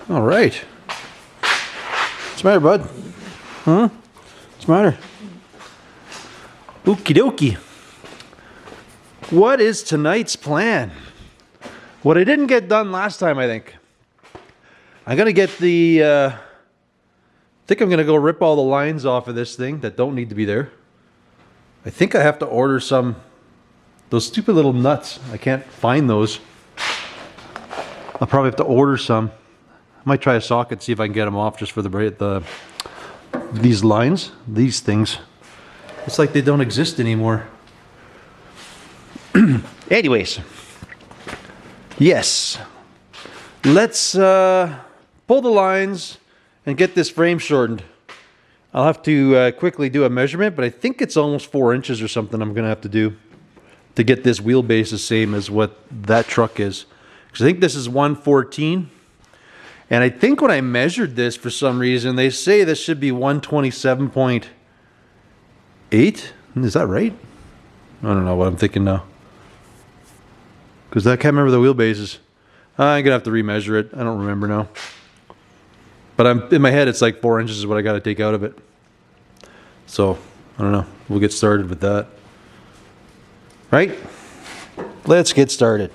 All right. What's the matter, bud? Huh? What's the matter? Okie dokie. What is tonight's plan? What I didn't get done last time, I think. I'm going to get the... I think I'm going to go rip all the lines off of this thing that don't need to be there. I think I have to order some... Those stupid little nuts. I can't find those. I'll probably have to order some. I might try a socket, see if I can get them off just for these lines. These things. It's like they don't exist anymore. Anyways. Yes. Let's pull the lines and get this frame shortened. I'll have to quickly do a measurement, but I think it's almost 4 inches or something I'm going to have to do to get this wheelbase the same as what that truck is. Because I think this is 114. And I think when I measured this, for some reason, they say this should be 127.8. Is that right? I don't know what I'm thinking now. Because I can't remember the wheelbases. I'm going to have to remeasure it. I don't remember now. But in my head, it's like 4 inches is what I got to take out of it. So, I don't know. We'll get started with that. Right? Let's get started.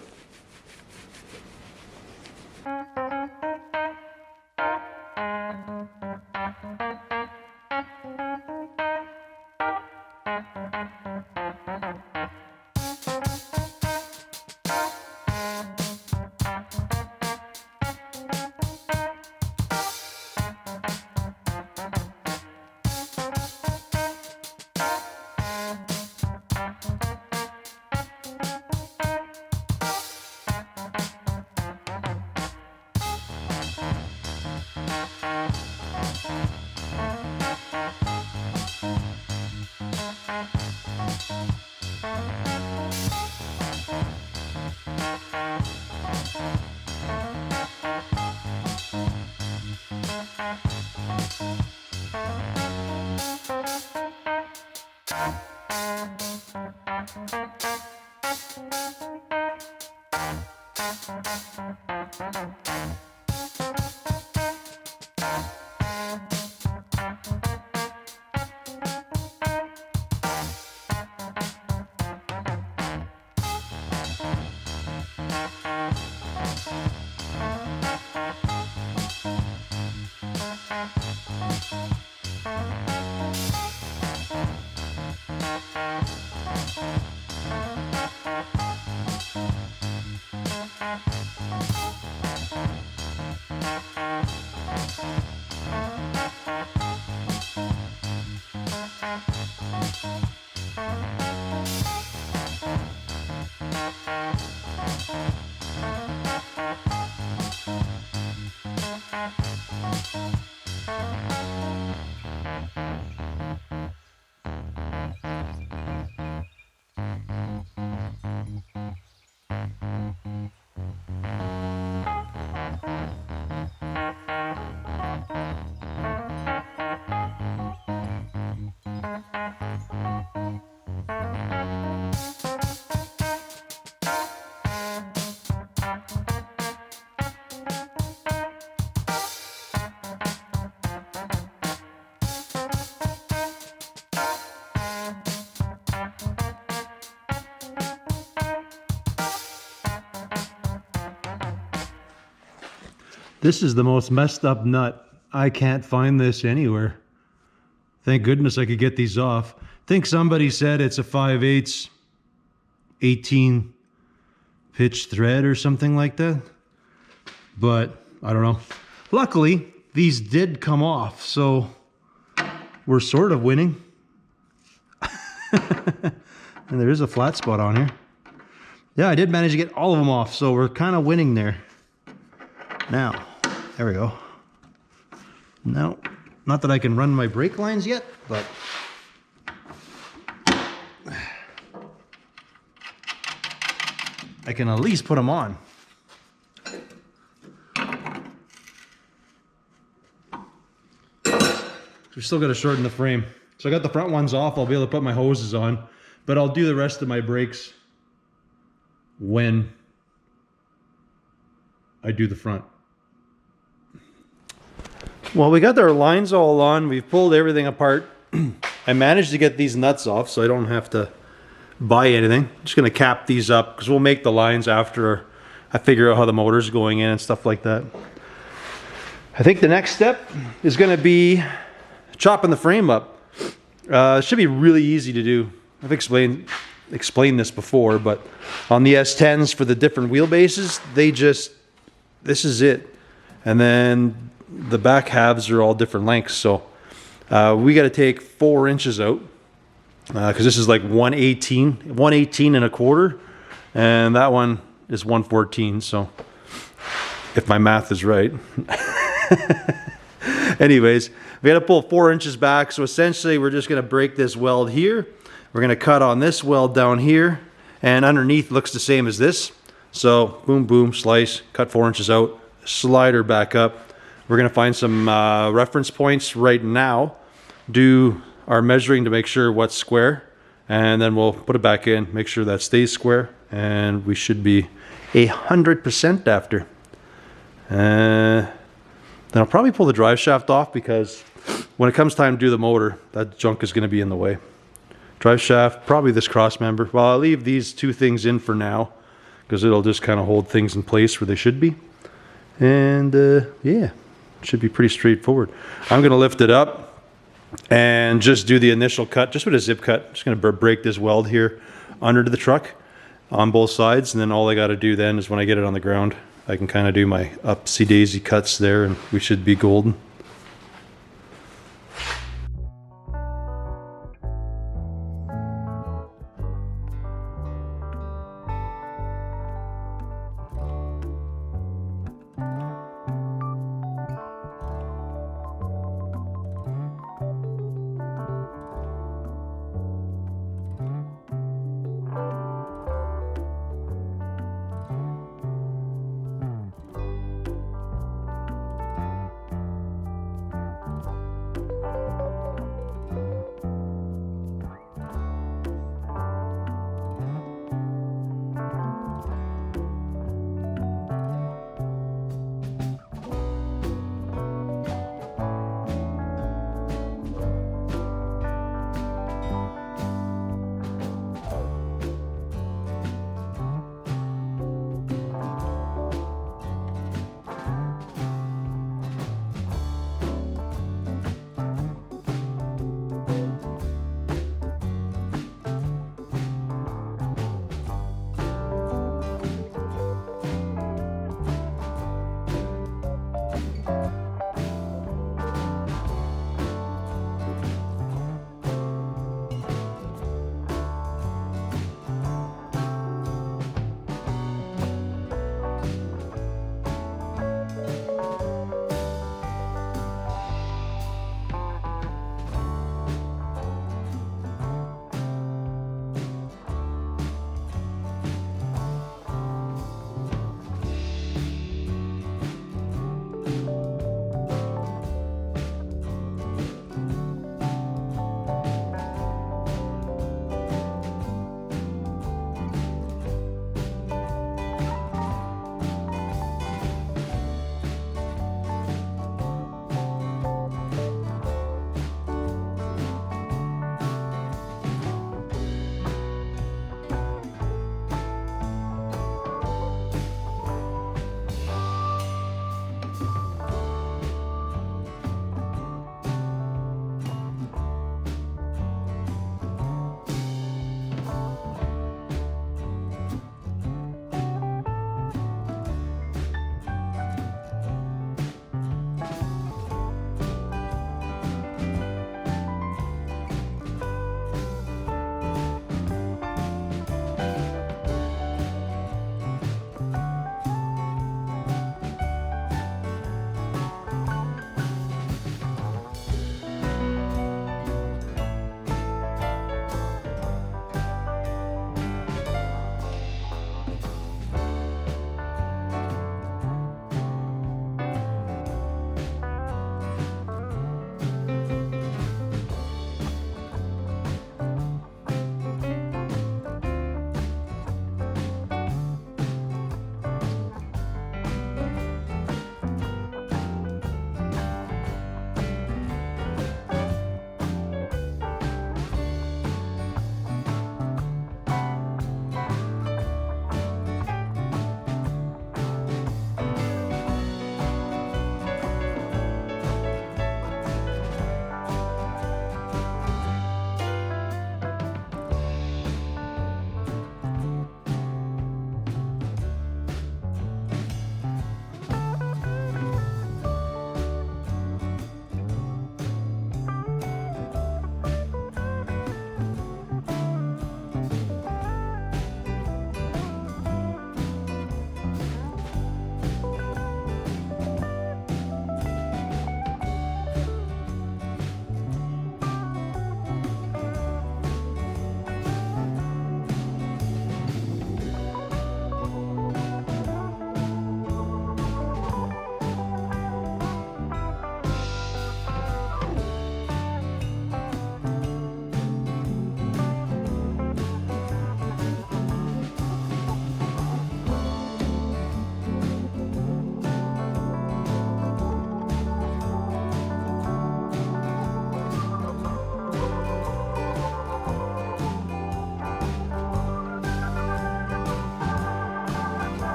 This is the most messed up nut. I can't find this anywhere. Thank goodness I could get these off. I think somebody said it's a 5/8 18 pitch thread or something like that. But I don't know. Luckily, these did come off, so we're sort of winning. And there is a flat spot on here. Yeah, I did manage to get all of them off, so we're kind of winning there. Now, there we go. No, not that I can run my brake lines yet, but I can at least put them on. We still got to shorten the frame. So I got the front ones off. I'll be able to put my hoses on, but I'll do the rest of my brakes when I do the front. Well, we got our lines all on. We've pulled everything apart. I managed to get these nuts off so I don't have to buy anything. I'm just going to cap these up because we'll make the lines after I figure out how the motor's going in and stuff like that. I think the next step is going to be chopping the frame up. It should be really easy to do. I've explained this before, but on the S10s for the different wheelbases, this is it. And then the back halves are all different lengths. So we got to take 4 inches out because this is like 118 and a quarter. And that one is 114. So if my math is right. Anyways, we got to pull 4 inches back. So essentially we're just going to break this weld here. We're going to cut on this weld down here, and underneath looks the same as this. So boom, boom, slice, cut 4 inches out, slider back up. We're going to find some reference points right now, do our measuring to make sure what's square, and then we'll put it back in, make sure that stays square, and we should be 100% after. Then I'll probably pull the drive shaft off because when it comes time to do the motor, that junk is going to be in the way. Drive shaft, probably this cross member. Well, I'll leave these 2 things in for now because it'll just kind of hold things in place where they should be. And yeah, it should be pretty straightforward. I'm going to lift it up and just do the initial cut, just with a zip cut. Just going to break this weld here under the truck on both sides. And then all I got to do then is when I get it on the ground, I can kind of do my upsy daisy cuts there and we should be golden.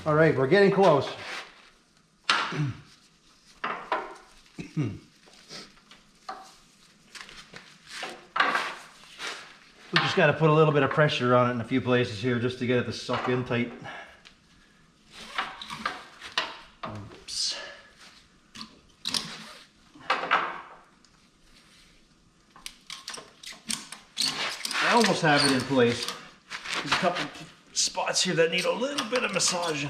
All right, we're getting close. We just got to put a little bit of pressure on it in a few places here just to get it to suck in tight. Oops. I almost have it in place. There's a couple spots here that need a little bit of massaging.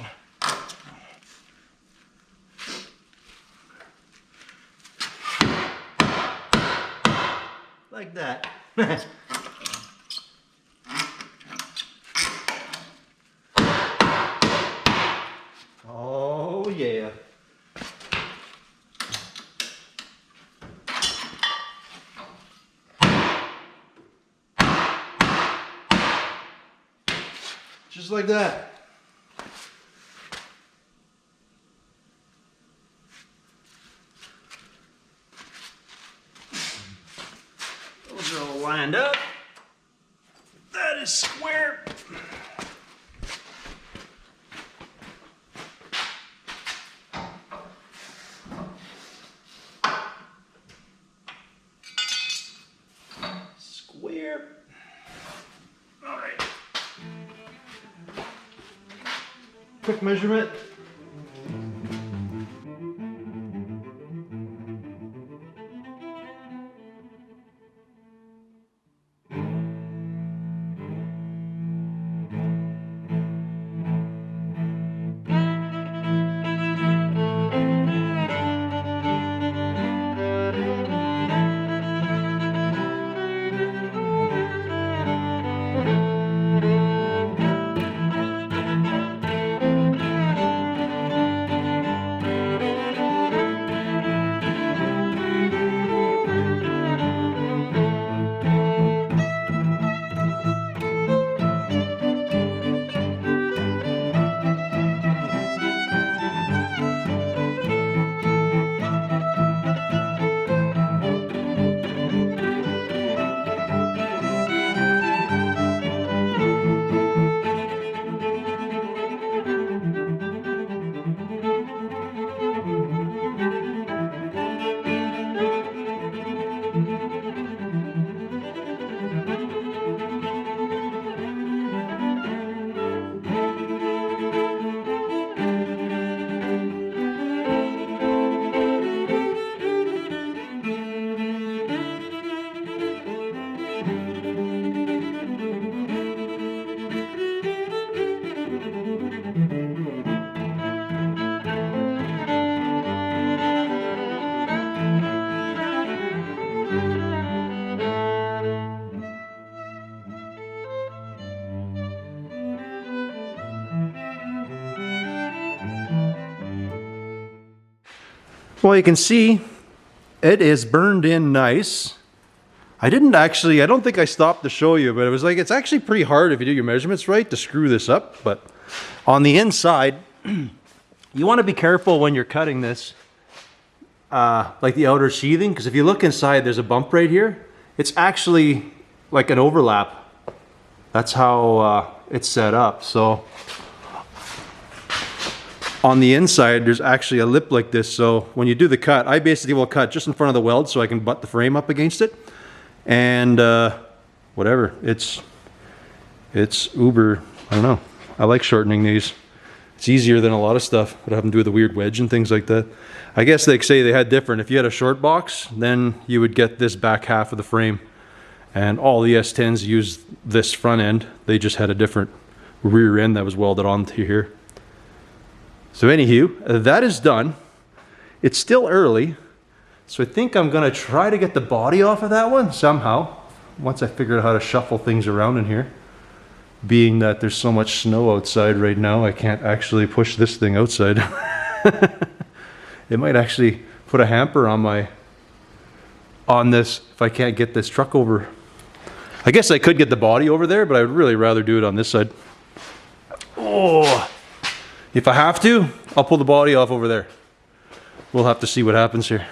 Like that. Oh yeah. Just like that. Those are all lined up. That is square. Square. All right. Quick measurement. Well, you can see it is burned in nice. I don't think I stopped to show you, but it was like, it's actually pretty hard if you do your measurements right to screw this up. But on the inside, you want to be careful when you're cutting this, like the outer sheathing, because if you look inside, there's a bump right here. It's actually like an overlap. That's how it's set up. So on the inside, there's actually a lip like this. So when you do the cut, I basically will cut just in front of the weld so I can butt the frame up against it. And whatever, it's uber, I don't know. I like shortening these. It's easier than a lot of stuff, but having to do with the weird wedge and things like that. I guess they say they had different. If you had a short box, then you would get this back half of the frame. And all the S10s used this front end. They just had a different rear end that was welded onto here. So anywho, that is done. It's still early, so I think I'm gonna try to get the body off of that one somehow, once I figure out how to shuffle things around in here. Being that there's so much snow outside right now, I can't actually push this thing outside. It might actually put a hamper on this if I can't get this truck over. I guess I could get the body over there, but I would really rather do it on this side. Oh, if I have to, I'll pull the body off over there. We'll have to see what happens here.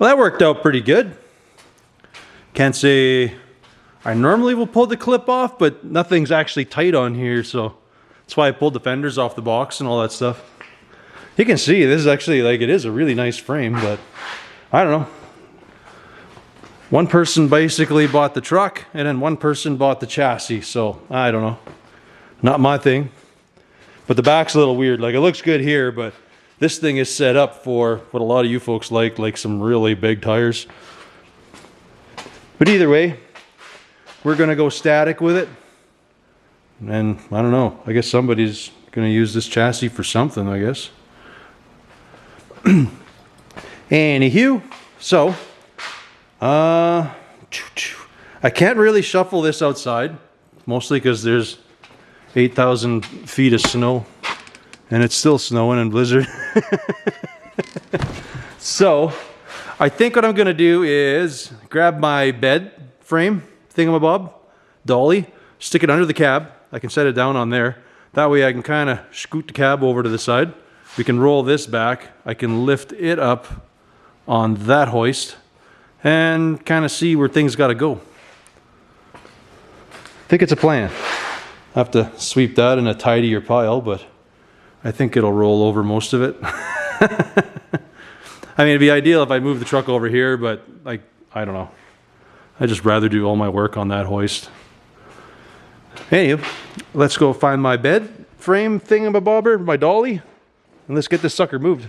Well, that worked out pretty good. Can't say I normally will pull the clip off, but nothing's actually tight on here, so that's why I pulled the fenders off the box and all that stuff. You can see this is actually, like, it is a really nice frame, but I don't know. One person basically bought the truck, and then one person bought the chassis, so I don't know. Not my thing. But the back's a little weird. Like, it looks good here, but this thing is set up for what a lot of you folks like some really big tires. But either way, we're gonna go static with it. And I don't know, I guess somebody's gonna use this chassis for something, I guess. Anywho, so I can't really shuffle this outside, mostly because there's 8,000 feet of snow and it's still snowing and blizzard. So I think what I'm gonna do is grab my bed frame thingamabob dolly, stick it under the cab. I can set it down on there. That way I can kind of scoot the cab over to the side. We can roll this back. I can lift it up on that hoist and kind of see where things got to go. I think it's a plan. I have to sweep that in a tidier pile, but I think it'll roll over most of it. I mean, it'd be ideal if I moved the truck over here, but like, I don't know. I'd just rather do all my work on that hoist. Anyway, let's go find my bed frame thingamabobber, my dolly, and let's get this sucker moved.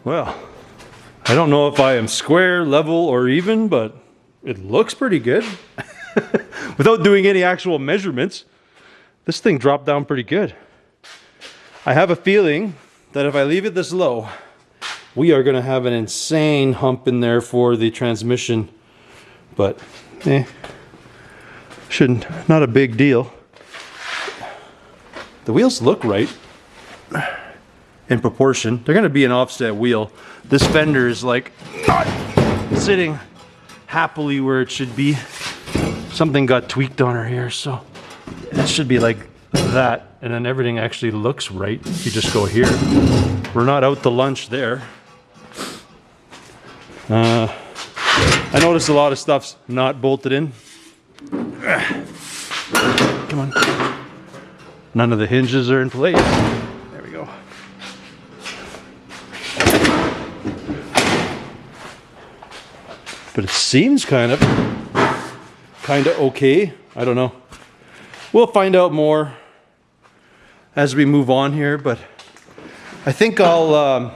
Well, I don't know if I am square, level, or even, but it looks pretty good. Without doing any actual measurements, this thing dropped down pretty good. I have a feeling that if I leave it this low, we are going to have an insane hump in there for the transmission. But, not a big deal. The wheels look right. In proportion. They're going to be an offset wheel. This fender is like not sitting happily where it should be. Something got tweaked on her here, so it should be like that, and then everything actually looks right if you just go here. We're not out to lunch there. I noticed a lot of stuff's not bolted in. Come on. None of the hinges are in place. There we go. but it seems kind of okay. I don't know. We'll find out more as we move on here, but I think I'll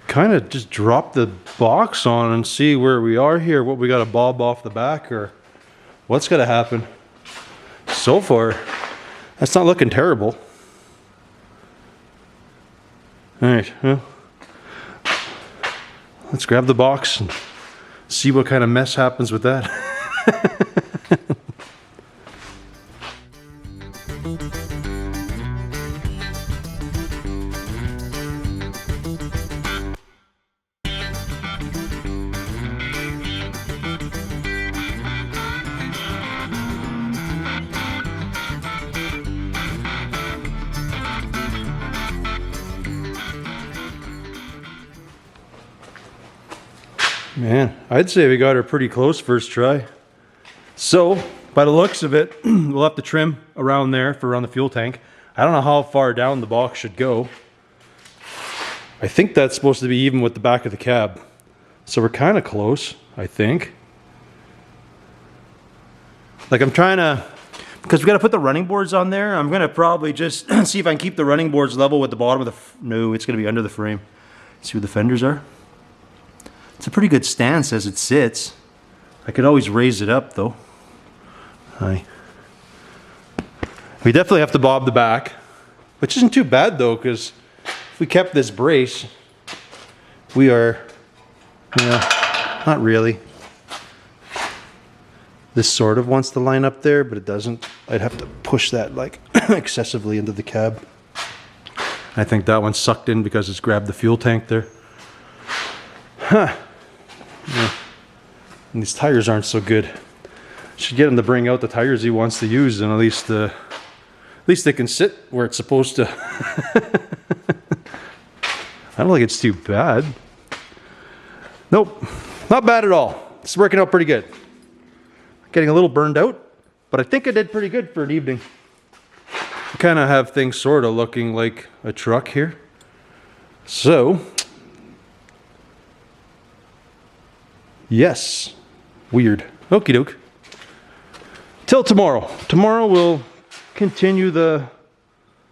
kind of just drop the box on and see where we are here, what we got to bob off the back, or what's going to happen. So far, that's not looking terrible. All right, well, let's grab the box and see what kind of mess happens with that. Man, I'd say we got her pretty close first try. So, by the looks of it, we'll have to trim around there for around the fuel tank. I don't know how far down the box should go. I think that's supposed to be even with the back of the cab. So we're kind of close, I think. Like I'm trying to, because we got to put the running boards on there, I'm going to probably just see if I can keep the running boards level with the bottom of the, no, it's going to be under the frame. See where the fenders are? It's a pretty good stance as it sits. I could always raise it up though. We definitely have to bob the back, which isn't too bad though, because if we kept this brace, we are, not really. This sort of wants to line up there, but it doesn't. I'd have to push that like excessively into the cab. I think that one's sucked in because it's grabbed the fuel tank there. Huh. Yeah. And these tires aren't so good. Should get him to bring out the tires he wants to use, and at least they can sit where it's supposed to. I don't think it's too bad. Nope, not bad at all. It's working out pretty good. Getting a little burned out, but I think I did pretty good for an evening. I kind of have things sort of looking like a truck here. So, yes, weird. Okie doke. Till tomorrow. Tomorrow we'll continue the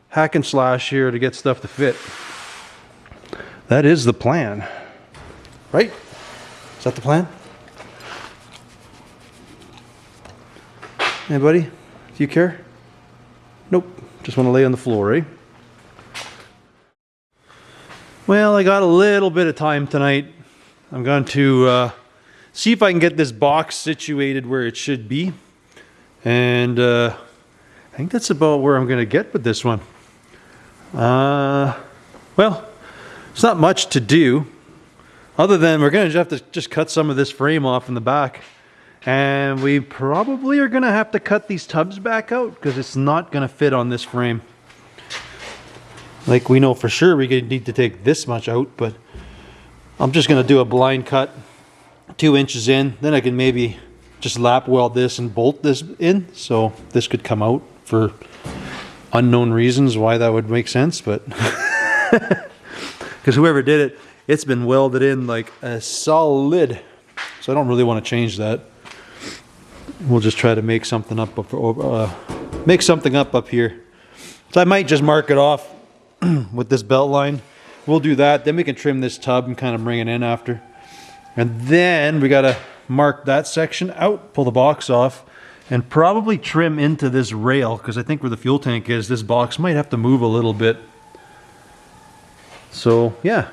hack and slash here to get stuff to fit. That is the plan. Right? Is that the plan? Anybody? Do you care? Nope. Just want to lay on the floor, eh? Well, I got a little bit of time tonight. I'm going to see if I can get this box situated where it should be. And I think that's about where I'm going to get with this one. Well, it's not much to do. Other than we're going to have to just cut some of this frame off in the back. And we probably are going to have to cut these tubs back out because it's not going to fit on this frame. Like we know for sure we need to take this much out, but I'm just going to do a blind cut 2 inches in. Then I can maybe just lap weld this and bolt this in. So this could come out for unknown reasons why that would make sense, but because whoever did it, it's been welded in like a solid. So I don't really want to change that. We'll just try to make something up here. So I might just mark it off with this belt line. We'll do that. Then we can trim this tub and kind of bring it in after. And then we got to mark that section out, pull the box off, and probably trim into this rail, because I think where the fuel tank is, this box might have to move a little bit. So yeah,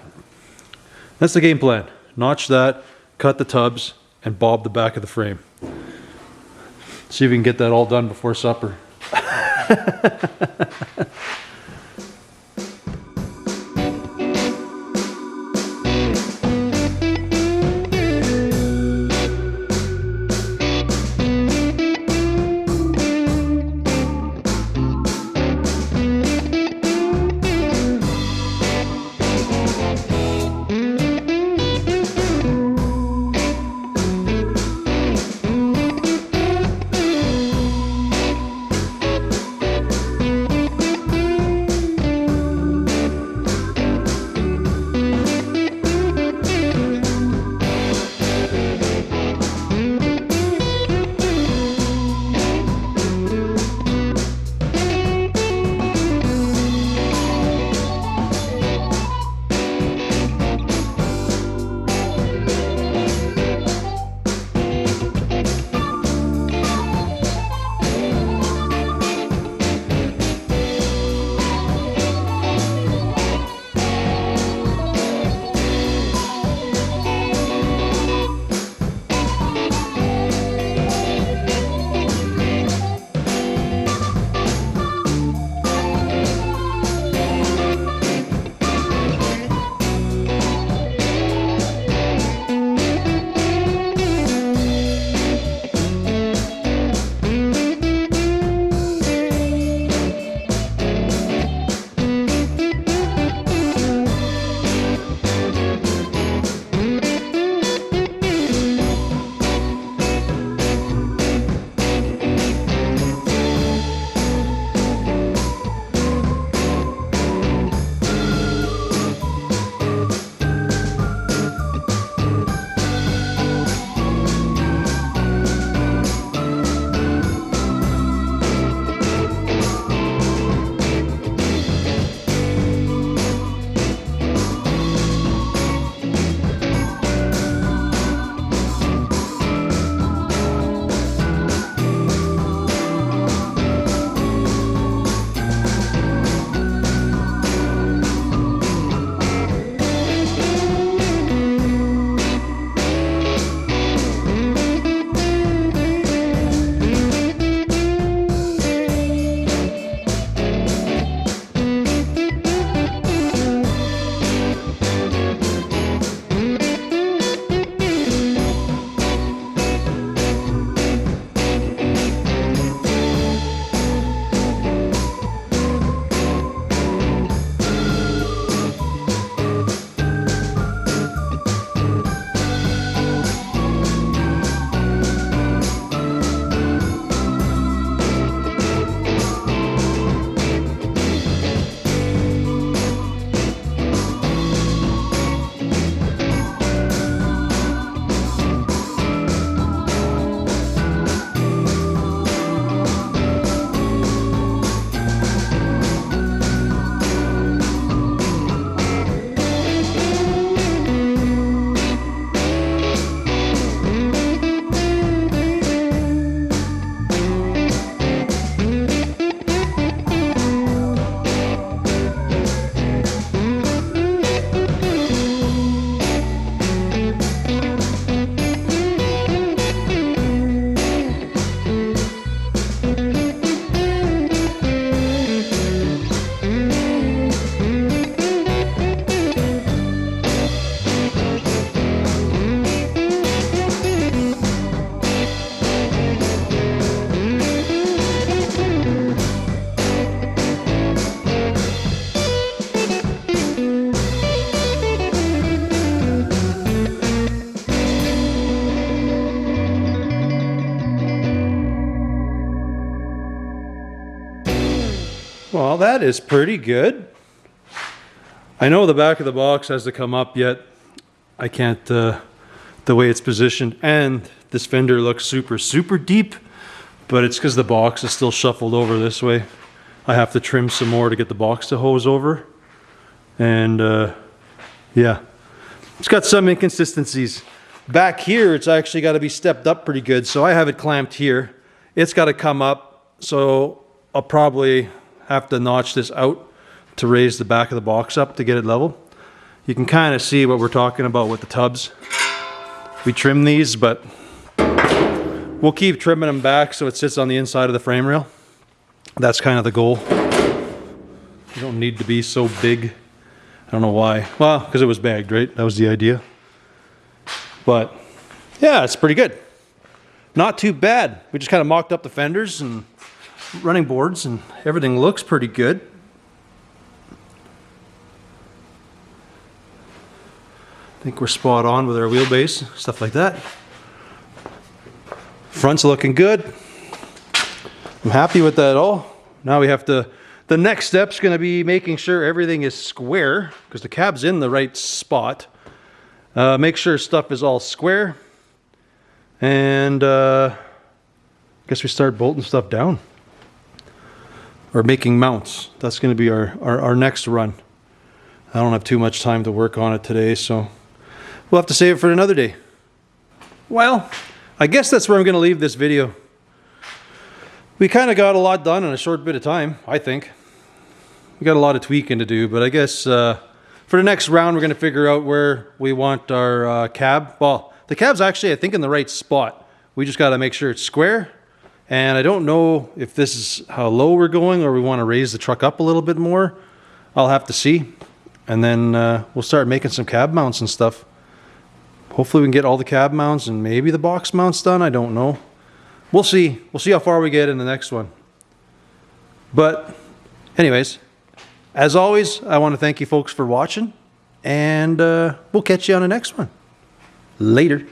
that's the game plan. Notch that, cut the tubs, and bob the back of the frame. See if we can get that all done before supper. Well, that is pretty good. I know the back of the box has to come up, yet I can't, the way it's positioned. And this fender looks super deep, but it's because the box is still shuffled over this way. I have to trim some more to get the box to hose over. And yeah, it's got some inconsistencies. Back here, it's actually got to be stepped up pretty good. So I have it clamped here. It's got to come up. So I'll probably have to notch this out to raise the back of the box up to get it level. You can kind of see what we're talking about with the tubs. We trim these, but we'll keep trimming them back so it sits on the inside of the frame rail. That's kind of the goal. You don't need to be so big. I don't know why. Well, because it was bagged, right? That was the idea. But yeah, it's pretty good. Not too bad. We just kind of mocked up the fenders and running boards, and everything looks pretty good. I think we're spot on with our wheelbase, stuff like that. Front's looking good. I'm happy with that all. Now we have to, the next step's going to be making sure everything is square, because the cab's in the right spot. Make sure stuff is all square. And I guess we start bolting stuff down. Or making mounts. That's going to be our next run. I don't have too much time to work on it today, so we'll have to save it for another day. Well, I guess that's where I'm going to leave this video. We kind of got a lot done in a short bit of time, I think. We got a lot of tweaking to do, but I guess for the next round we're going to figure out where we want our cab. Well, the cab's actually, I think, in the right spot. We just got to make sure it's square. And I don't know if this is how low we're going or we want to raise the truck up a little bit more. I'll have to see. And then we'll start making some cab mounts and stuff. Hopefully we can get all the cab mounts and maybe the box mounts done. I don't know. We'll see. We'll see how far we get in the next one. But anyways, as always, I want to thank you folks for watching. And we'll catch you on the next one. Later.